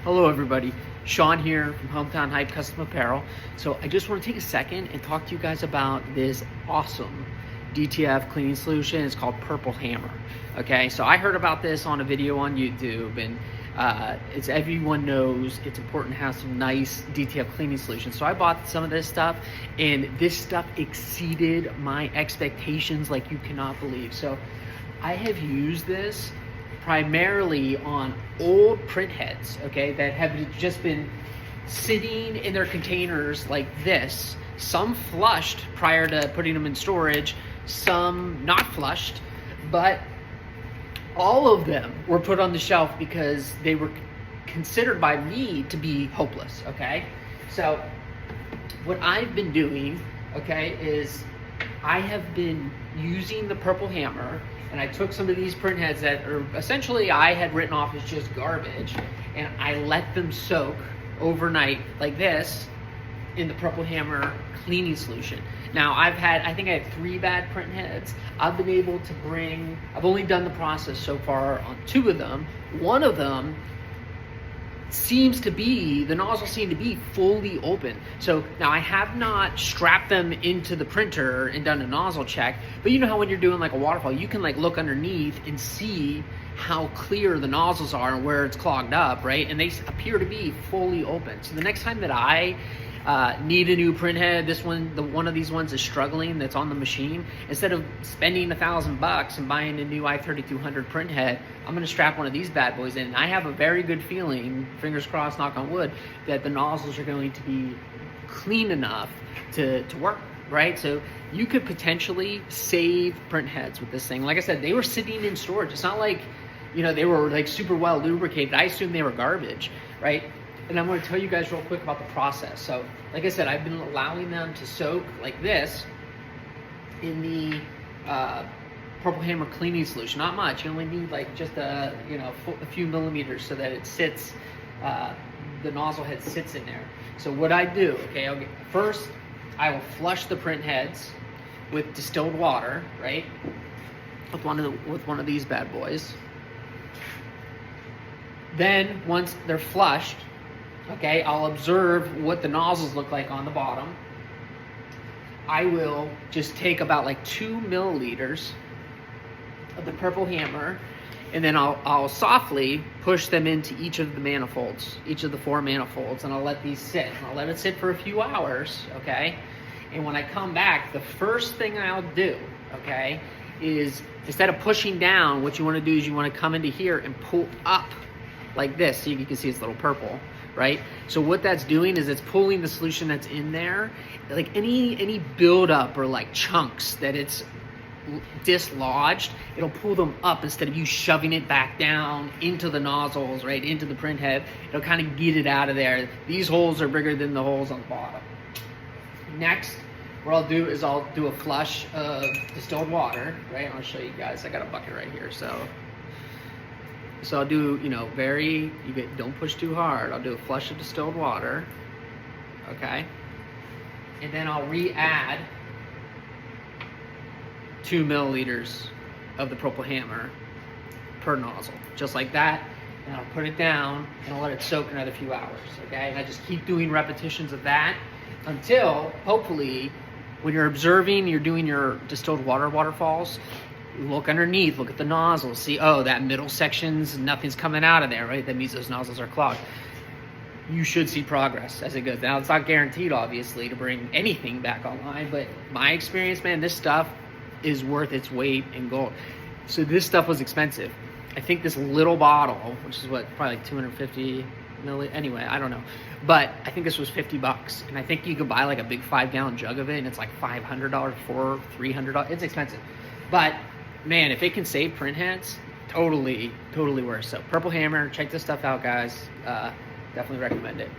Hello everybody, Sean here from Hometown Hype Custom Apparel. So I just want to take a second and talk to you guys about this awesome DTF cleaning solution. It's called Purple Hammer. Okay, so I heard about this on a video on YouTube, and it's everyone knows it's important to have some nice DTF cleaning solutions. So I bought some of this stuff, and this stuff exceeded my expectations like you cannot believe. So I have used this primarily on old print heads, okay, that have just been sitting in their containers like this, some flushed prior to putting them in storage, some not flushed, but all of them were put on the shelf because they were considered by me to be hopeless, okay? So what I've been doing, okay, is I have been using the Purple Hammer, and I took some of these print heads that are essentially I had written off as just garbage, and I let them soak overnight like this in the Purple Hammer cleaning solution. Now I think I had 3 bad print heads. I've been able to I've only done the process so far on 2 of them. One of them the nozzle seemed to be fully open. So now I have not strapped them into the printer and done a nozzle check, but you know how when you're doing like a waterfall, you can like look underneath and see how clear the nozzles are and where it's clogged up, right? And they appear to be fully open. So the next time that I need a new print head, one of these ones is struggling, that's on the machine, instead of spending $1,000 and buying a new i3200 print head, I'm gonna strap one of these bad boys in. And I have a very good feeling, fingers crossed, knock on wood, that the nozzles are going to be clean enough to work, right? So you could potentially save print heads with this thing. Like I said, they were sitting in storage. It's not like, you know, they were like super well lubricated. I assume they were garbage, right? And I'm going to tell you guys real quick about the process. So, like I said, I've been allowing them to soak like this in the Purple Hammer cleaning solution. Not much. You only need like just a few millimeters so that it sits, the nozzle head sits in there. So what I do, okay, first I will flush the print heads with distilled water, right? With one of these bad boys. Then once they're flushed, okay, I'll observe what the nozzles look like on the bottom. I will just take about like 2 milliliters of the Purple Hammer, and then I'll softly push them into each of the manifolds, each of the 4 manifolds, and I'll let these sit. And I'll let it sit for a few hours, okay? And when I come back, the first thing I'll do, okay, is instead of pushing down, what you want to do is you want to come into here and pull up like this, so you can see it's a little purple, right? So what that's doing is it's pulling the solution that's in there, like any buildup or like chunks that it's dislodged, it'll pull them up instead of you shoving it back down into the nozzles, right, into the print head. It'll kind of get it out of there. These holes are bigger than the holes on the bottom. Next, what I'll do is I'll do a flush of distilled water, right? I'll show you guys. I got a bucket right here, so I'll do, don't push too hard. I'll do a flush of distilled water, okay? And then I'll re-add 2 milliliters of the Purple Hammer per nozzle, just like that. And I'll put it down and I'll let it soak another few hours, okay? And I just keep doing repetitions of that until, hopefully, when you're observing, you're doing your distilled water waterfalls, look underneath, look at the nozzles, see, oh, that middle section's, nothing's coming out of there, right? That means those nozzles are clogged. You should see progress as it goes. Now, it's not guaranteed, obviously, to bring anything back online, but my experience, man, this stuff is worth its weight in gold. So this stuff was expensive. I think this little bottle, which is what, probably like 250 milliliters, anyway, I don't know. But I think this was $50, and I think you could buy like a big 5-gallon jug of it, and it's like $500, $300. It's expensive. But man, if it can save print heads, totally worth it. So Purple Hammer, check this stuff out, guys. Definitely recommend it.